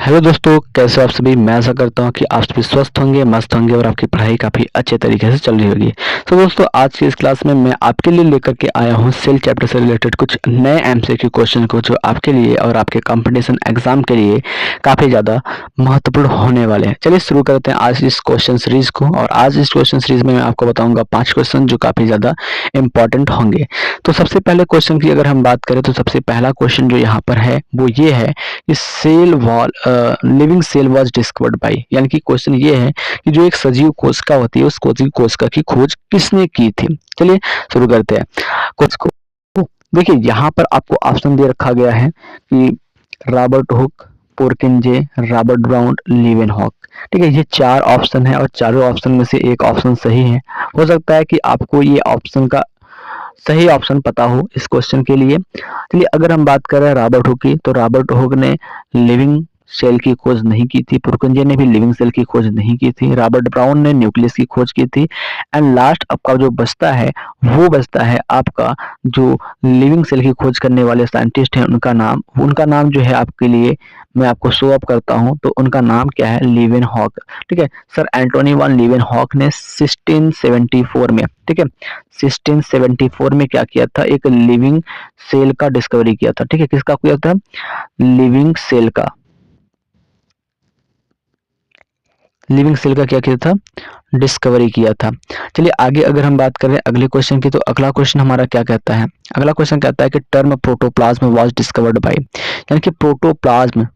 Hello दोस्तों, कैसे हो आप सभी। मैं आशा करता हूँ कि आप सभी स्वस्थ होंगे, मस्त होंगे और आपकी पढ़ाई काफ़ी अच्छे तरीके से चल रही होगी। तो दोस्तों, आज की इस क्लास में मैं आपके लिए लेकर के आया हूँ सेल चैप्टर से रिलेटेड कुछ नए एमसीक्यू क्वेश्चन को, जो आपके लिए और आपके कंपटीशन एग्जाम के लिए काफ़ी ज़्यादा महत्वपूर्ण होने वाले हैं। चलिए शुरू करते हैं आज इस क्वेश्चन सीरीज को। और आज इस क्वेश्चन सीरीज में मैं आपको बताऊँगा 5 क्वेश्चन जो काफ़ी ज़्यादा इंपॉर्टेंट होंगे। तो सबसे पहले क्वेश्चन की अगर हम बात करें तो सबसे पहला क्वेश्चन जो यहाँ पर है वो ये है कि cell wall living cell was discovered by, यानी कि क्वेश्चन ये है कि जो एक सजीव कोशिका होती है उस सजीव कोशिका की खोज किसने की थी। चलिए शुरू करते हैं क्वेश्चन को। देखिए यहाँ पर आपको ऑप्शन दे रखा गया है कि Robert Hooke, Purkinje, Robert Brown, Leeuwenhoek. ठीक है, ये 4 ऑप्शन है और चारों ऑप्शन में से एक ऑप्शन सही है। हो सकता है कि आपको ये ऑप्शन का सही ऑप्शन पता हो इस क्वेश्चन के लिए। चलिए अगर हम बात करें रॉबर्ट हुक की, तो रॉबर्ट हुक ने लिविंग सेल की खोज नहीं की थी, पुरकुंजे ने भी लिविंग सेल की खोज नहीं की थी, रॉबर्ट ब्राउन ने न्यूक्लियस की खोज की थी। एंड लास्ट आपका जो बचता है वो बचता है आपका जो लिविंग सेल की खोज करने वाले साइंटिस्ट हैं उनका नाम जो है आपके लिए मैं आपको शो अप करता हूं। तो उनका नाम क्या है? लीवेनहॉक। ठीक है, सर एंटोनी वन लीवेनहॉक ने 1674 में, ठीक है, 1674 में क्या किया था? एक लिविंग सेल का डिस्कवरी किया था। ठीक है, किसका किया था? लिविंग सेल का। लिविंग सेल का क्या किया था? डिस्कवरी किया था। चलिए आगे अगर हम बात करें अगले क्वेश्चन की, तो अगला क्वेश्चन हमारा क्या कहता है? अगला क्वेश्चन कहता है कि term protoplasm was discovered by, यानी कि प्रोटोप्लाज्म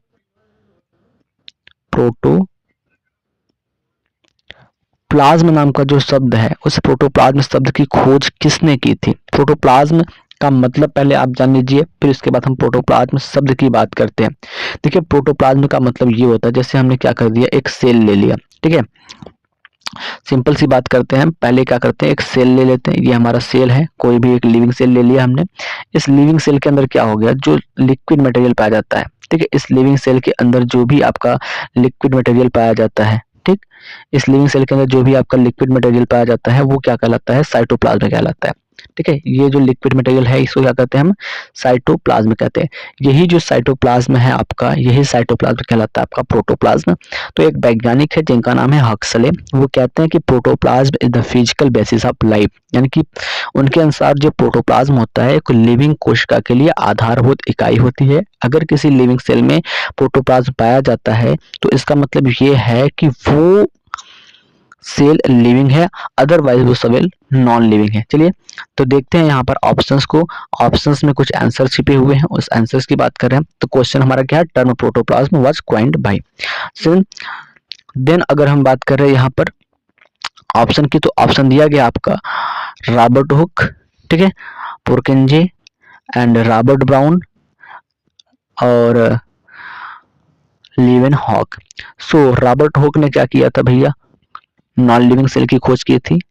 प्लाज्म नाम का जो शब्द है उस प्रोटोप्लाज्म शब्द की खोज किसने की थी? प्रोटोप्लाज्म का मतलब पहले आप जान लीजिए, फिर उसके बाद हम प्रोटोप्लाज्म शब्द की बात करते हैं। देखिए प्रोटोप्लाज्म का मतलब ये होता है, जैसे हमने क्या कर दिया, एक सेल ले लिया। ठीक है, सिंपल सी बात करते हैं, पहले क्या करते हैं, एक सेल ले लेते हैं। ये हमारा सेल है, कोई भी एक लिविंग सेल ले लिया हमने। इस लिविंग सेल के अंदर क्या हो गया, जो लिक्विड मटेरियल पाया जाता है। ठीक है, इस लिविंग सेल के अंदर जो भी आपका लिक्विड मटेरियल पाया जाता है, ठीक, इस लिविंग सेल के अंदर जो भी आपका लिक्विड मटेरियल पाया जाता है वो क्या कहलाता है? साइटोप्लाज्म कहलाता है। ठीक है, ये जो लिक्विड मटेरियल है इसको क्या कहते हैं हम? साइटोप्लाज्म कहते हैं। यही जो साइटोप्लाज्म है आपका, यही साइटोप्लाज्म कहलाता है आपका प्रोटोप्लाज्म। तो एक वैज्ञानिक है जिनका नाम है हक्सले, वो कहते हैं कि protoplasm is the physical basis of life, यानी कि उनके अनुसार जो प्रोटोप्लाज्म होता है एक लिविंग कोशिका के लिए आधारभूत इकाई होती है। अगर किसी लिविंग सेल में प्रोटोप्लाज्म पाया जाता है तो इसका मतलब ये है कि वो सेल लिविंग है, अदरवाइज वो सेल नॉन लिविंग है। चलिए तो देखते हैं यहाँ पर ऑप्शंस को। ऑप्शंस में कुछ आंसर छिपे हुए हैं, उस आंसर्स की बात कर रहे हैं। तो क्वेश्चन हमारा क्या है? Term protoplasm was coined by. Then अगर हम बात कर रहे हैं यहाँ पर ऑप्शन की, तो ऑप्शन दिया गया आपका रॉबर्ट हुक, ठीक है, पुरकिंजे एंड रॉबर्ट ब्राउन और लीवेनहॉक। सो रॉबर्ट हुक ने क्या किया था भैया? नॉन लिविंग सेल की खोज की थी।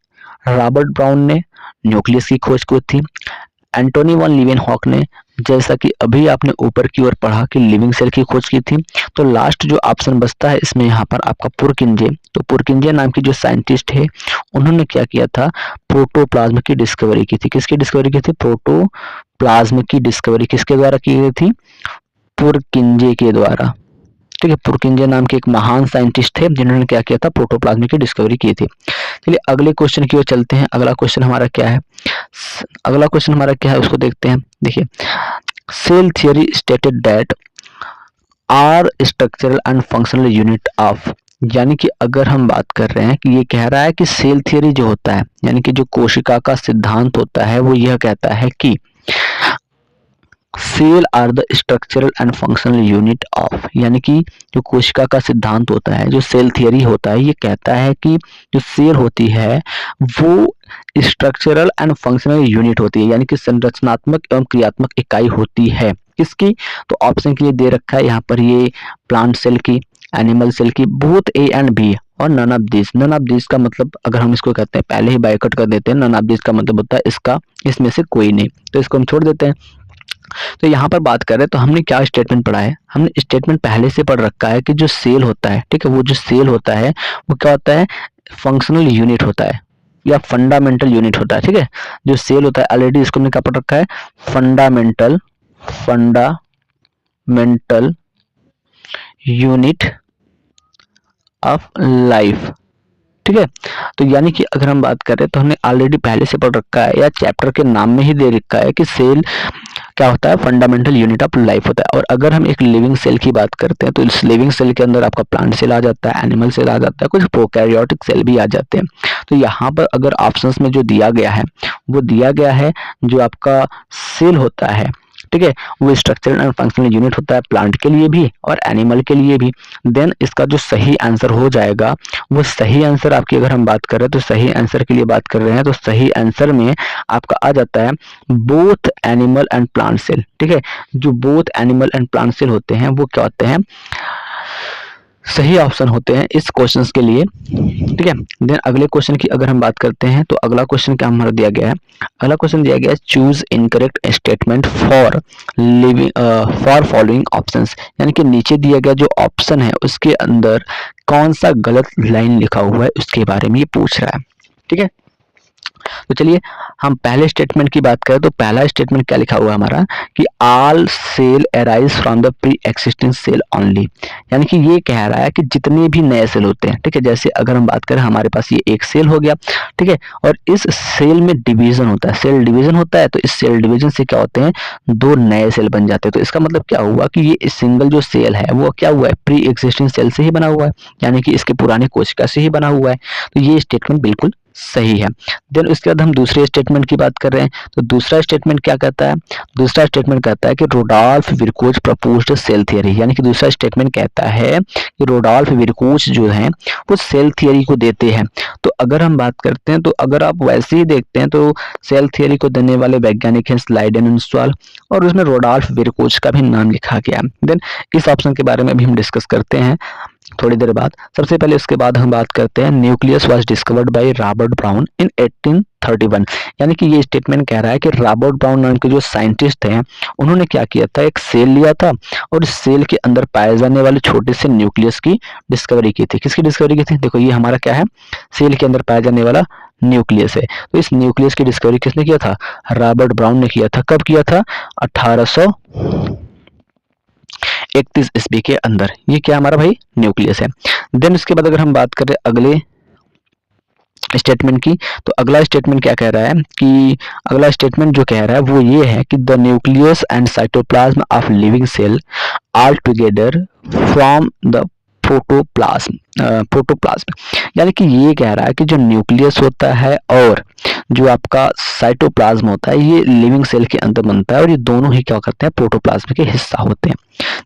रॉबर्ट ब्राउन ने न्यूक्लियस की खोज की थी। एंटोनी वन लीवेनहॉक ने, जैसा कि अभी आपने ऊपर की ओर पढ़ा, कि लिविंग सेल की खोज की थी। तो लास्ट जो ऑप्शन बचता है इसमें यहाँ पर आपका पुरकिंजे। तो पुरकिंजे नाम की जो साइंटिस्ट है उन्होंने क्या किया था? प्रोटोप्लाज्म की डिस्कवरी की थी। किसकी डिस्कवरी की थी? प्रोटोप्लाज्म की डिस्कवरी किसके द्वारा की गई थी? पुरकिंजे के द्वारा। ठीक है, पुरकिंजे नाम के एक महान साइंटिस्ट थे जिन्होंने क्या किया था? प्रोटोप्लाज्म की डिस्कवरी की थी। चलिए अगले क्वेश्चन की ओर चलते हैं। अगला क्वेश्चन हमारा क्या है? अगला क्वेश्चन हमारा क्या है उसको देखते हैं। देखिए, cell theory stated that are structural and functional unit of, यानी कि अगर हम बात कर रहे हैं कि ये कह रहा है कि सेल थियरी जो होता है, यानी कि जो कोशिका का सिद्धांत होता है, वो यह कहता है कि cell are the structural and functional unit of, यानी कि जो कोशिका का सिद्धांत होता है, जो सेल थियरी होता है, ये कहता है कि जो सेल होती है वो स्ट्रक्चरल एंड फंक्शनल यूनिट होती है, यानी कि संरचनात्मक एवं क्रियात्मक इकाई होती है। किसकी? तो ऑप्शन के लिए दे रखा है यहाँ पर, ये प्लांट सेल की, एनिमल सेल की, बोथ ए एंड बी और none of this. None of this का मतलब अगर हम इसको कहते हैं, पहले ही बाइकआउट कर देते हैं, नन ऑफ दिस का मतलब होता है इसका, इसमें से कोई नहीं, तो इसको हम छोड़ देते हैं। तो यहाँ पर बात करें तो हमने क्या स्टेटमेंट पढ़ा है? हमने स्टेटमेंट पहले से पढ़ रखा है कि जो सेल होता है, ठीक है, वो जो सेल होता है वो क्या होता है? फंक्शनल यूनिट होता है या फंडामेंटल यूनिट होता है। ठीक है, जो सेल होता है ऑलरेडी इसको हमने क्या पढ़ रखा है? Fundamental fundamental unit of life. ठीक है, तो यानी कि अगर हम बात करें तो हमने ऑलरेडी पहले से पढ़ रखा है या चैप्टर के नाम में ही दे रखा है कि सेल क्या होता है, फंडामेंटल यूनिट ऑफ लाइफ होता है। और अगर हम एक लिविंग सेल की बात करते हैं तो इस लिविंग सेल के अंदर आपका प्लांट सेल आ जाता है, एनिमल सेल आ जाता है, कुछ प्रोकैरियोटिक सेल भी आ जाते हैं। तो यहाँ पर अगर ऑप्शंस में जो दिया गया है वो दिया गया है जो आपका सेल होता है, ठीक है, वो स्ट्रक्चरल एंड फंक्शनल यूनिट होता है प्लांट के लिए भी और एनिमल के लिए भी। देन इसका जो सही आंसर हो जाएगा वो सही आंसर आपकी अगर हम बात कर रहे हैं तो सही आंसर के लिए बात कर रहे हैं तो सही आंसर में आपका आ जाता है both animal and plant cell. ठीक है, जो both animal and plant cell होते हैं वो क्या होते हैं, सही ऑप्शन होते हैं इस क्वेश्चंस के लिए। ठीक है, देन अगले क्वेश्चन की अगर हम बात करते हैं तो अगला क्वेश्चन क्या हमारा दिया गया है, अगला क्वेश्चन दिया गया है choose incorrect statement for living for following options. यानी कि नीचे दिया गया जो ऑप्शन है उसके अंदर कौन सा गलत लाइन लिखा हुआ है उसके बारे में ये पूछ रहा है। ठीक है, तो चलिए हम पहले स्टेटमेंट की बात करें तो पहला स्टेटमेंट क्या लिखा हुआ है हमारा कि all cell arise from the pre existing cell only. यानी कि ये कह रहा है कि जितने भी नए सेल होते हैं, ठीक है, जैसे अगर हम बात करें हमारे पास ये एक सेल हो गया, ठीक है, और इस सेल में डिवीजन होता है, सेल डिवीजन होता है, तो इस सेल डिवीजन से क्या होते हैं, दो नए सेल बन जाते हैं। तो इसका मतलब क्या हुआ कि ये सिंगल जो सेल है वो क्या हुआ है, प्री एक्सिस्टिंग सेल से ही बना हुआ है, यानी कि इसके पुराने कोशिका से ही बना हुआ है। तो ये स्टेटमेंट बिल्कुल सही है। देन उसके बाद हम दूसरे स्टेटमेंट की बात कर रहे हैं तो दूसरा स्टेटमेंट क्या कहता है, दूसरा स्टेटमेंट कहता है कि रोडोल्फ विरकोच प्रपोज्ड सेल थियरी। यानी कि दूसरा स्टेटमेंट कहता है कि रोडोल्फ विरकोच जो है वो सेल थियरी को देते हैं। तो अगर हम बात करते हैं तो अगर आप वैसे ही देखते हैं तो सेल थियरी को देने वाले वैज्ञानिक हैं स्लाइडेन एंड स्वाल और उसमें रोडोल्फ विरकोच का भी नाम लिखा गया है। देन इस ऑप्शन के बारे में भी हम डिस्कस करते हैं थोड़ी देर बाद। सबसे पहले उसके बाद हम बात करते हैं nucleus was discovered by Robert brown इन 1831। यानी कि ये स्टेटमेंट कह रहा है कि रॉबर्ट ब्राउन नाम के जो साइंटिस्ट हैं उन्होंने क्या किया था, एक सेल लिया था और इस सेल के अंदर पाए जाने वाले छोटे से न्यूक्लियस की डिस्कवरी की थी। किसकी डिस्कवरी की थी, देखो ये हमारा क्या है, सेल के अंदर पाया जाने वाला न्यूक्लियस है। तो इस न्यूक्लियस की डिस्कवरी किसने किया था, रॉबर्ट ब्राउन ने किया था। कब किया था, 1831 ईस्वी के अंदर। ये क्या हमारा भाई न्यूक्लियस है। देन उसके बाद अगर हम बात करें अगले स्टेटमेंट की तो अगला स्टेटमेंट क्या कह रहा है कि अगला स्टेटमेंट जो कह रहा है वो ये है कि the nucleus and cytoplasm of living cell all together from the protoplasm. यानी कि ये कह रहा है कि जो न्यूक्लियस होता है और जो आपका साइटोप्लाज्म होता है ये लिविंग सेल के अंदर बनता है और ये दोनों ही क्या करते हैं, प्रोटोप्लाज्म के हिस्सा होते हैं।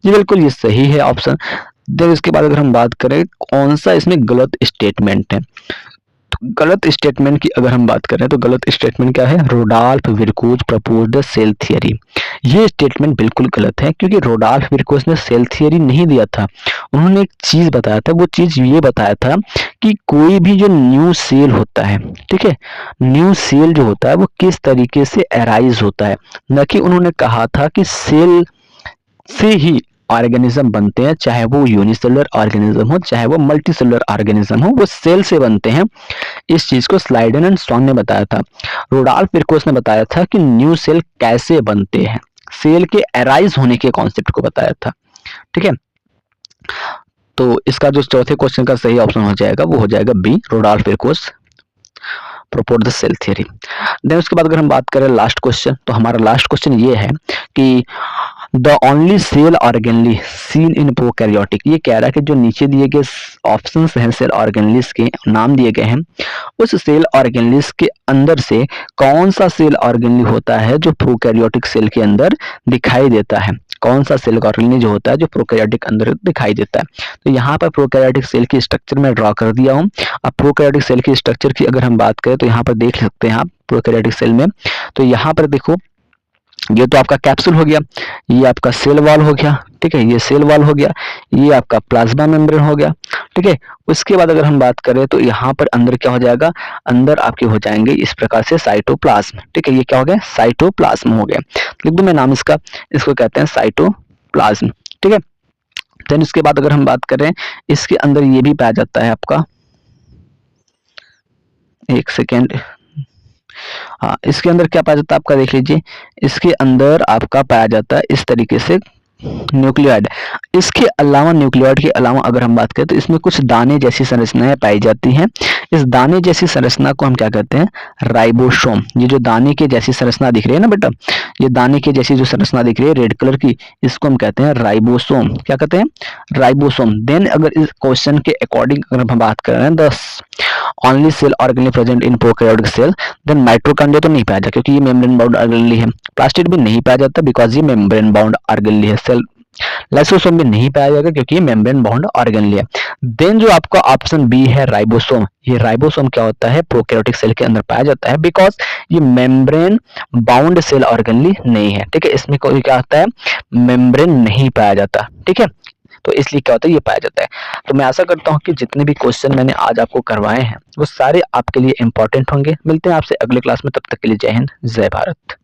जी बिल्कुल ये सही है ऑप्शन। देन इसके बाद अगर हम बात करें कौन सा इसमें गलत स्टेटमेंट है, तो गलत स्टेटमेंट की अगर हम बात करें तो गलत स्टेटमेंट क्या है, Rudolf Virchow proposed the cell theory. ये स्टेटमेंट बिल्कुल गलत है क्योंकि रोडोल्फ विरकोच ने सेल थियरी नहीं दिया था। उन्होंने एक चीज बताया था, वो चीज ये बताया था कि कोई भी जो न्यू सेल होता है, ठीक है, न्यू सेल जो होता है वो किस तरीके से अराइज होता है, न कि उन्होंने कहा था कि सेल से ही ऑर्गेनिज्म बनते हैं, चाहे वो यूनिसेलुलर ऑर्गेनिज्म हो चाहे वो मल्टीसेलुलर ऑर्गेनिज्म हो, वो सेल से बनते हैं। इस चीज को स्लाइडेन एंड स्वान ने बताया था। रोडोल्फ विरकोच ने बताया था कि न्यू सेल कैसे बनते हैं, सेल के अराइज होने के कॉन्सेप्ट को बताया था। ठीक है, तो इसका जो चौथे क्वेश्चन का सही ऑप्शन हो जाएगा वो हो जाएगा B, Rudolf Virchow propose the cell theory. Then उसके बाद अगर हम बात करें लास्ट क्वेश्चन तो हमारा लास्ट क्वेश्चन ये है कि the only cell organelle seen in prokaryotic. ये कह रहा है कि जो नीचे दिए गए ऑप्शंस हैं सेल ऑर्गेनलिस के नाम दिए गए हैं उस सेल ऑर्गेनलिस के अंदर से कौन सा सेल ऑर्गेनली होता है जो प्रोकैरियोटिक सेल के अंदर दिखाई देता है, कौन सा सेल ऑर्गेनली जो होता है जो प्रोकैरियोटिक अंदर दिखाई देता है। तो यहाँ पर प्रोकैरियोटिक सेल की स्ट्रक्चर में ड्रॉ कर दिया हूँ। अब प्रोकैरियोटिक सेल की स्ट्रक्चर की अगर हम बात करें तो यहाँ पर देख सकते हैं आप प्रोकैरियोटिक सेल में, तो यहाँ पर देखो ये तो आपका कैप्सूल हो गया, ये आपका सेल वॉल हो गया, ठीक है, ये सेल वॉल हो गया, ये आपका प्लाज्मा मेम्ब्रेन हो गया, ठीक है। उसके बाद अगर हम बात करें तो यहाँ पर अंदर क्या हो जाएगा, अंदर आपके हो जाएंगे इस प्रकार से साइटोप्लाज्म, ठीक है, ये क्या हो गया, साइटोप्लाज्म हो गया। लिख दूं मैं नाम इसका, इसको कहते हैं साइटोप्लाज्म, ठीक है। देन इसके बाद अगर हम बात करें इसके अंदर ये भी पाया जाता है आपका, एक सेकेंड, हाँ इसके अंदर क्या पाया जाता है आपका, देख लीजिए इसके अंदर आपका पाया जाता है इस तरीके से न्यूक्लियोइड। इसके अलावा न्यूक्लियोइड के अलावा अगर हम बात करें तो इसमें कुछ दाने जैसी संरचनाएं पाई जाती हैं। इस दाने जैसी संरचना को हम क्या कहते हैं? राइबोसोम। ये जो दाने के जैसी संरचना दिख रही है ना बेटा, ये दाने की जैसी जो संरचना दिख रही है रेड कलर की, इसको हम कहते हैं राइबोसोम। क्या कहते हैं? राइबोसोम। देन अगर इस क्वेश्चन के अकॉर्डिंग अगर हम बात कर रहे हैं this only cell organelle present in prokaryotic cell, then mitochondria तो नहीं पाया जाता क्योंकि ये मेम्ब्रेन बाउंड ऑर्गेनली है। प्लास्टिड भी नहीं पाया जाता बिकॉज ये मेम्ब्रेन बाउंड ऑर्गेनली है। सेल लाइसोसोम भी नहीं पाया जाएगा क्योंकि ये मेम्ब्रेन बाउंड ऑर्गेनली है। देन जो आपका ऑप्शन बी है राइबोसोम, ये राइबोसोम क्या होता है? प्रोकैरियोटिक सेल के अंदर पाया जाता है बिकॉज ये मेम्ब्रेन बाउंड सेल ऑर्गेनली नहीं है। ठीक है, इसमें कोई क्या होता है? मेम्ब्रेन नहीं पाया जाता। ठीक है, तो इसलिए क्या होता है? ये पाया जाता है। तो मैं आशा करता हूँ कि जितने भी क्वेश्चन मैंने आज आपको करवाए हैं वो सारे आपके लिए इंपॉर्टेंट होंगे। मिलते हैं आपसे अगले क्लास में, तब तक के लिए जय हिंद, जय भारत।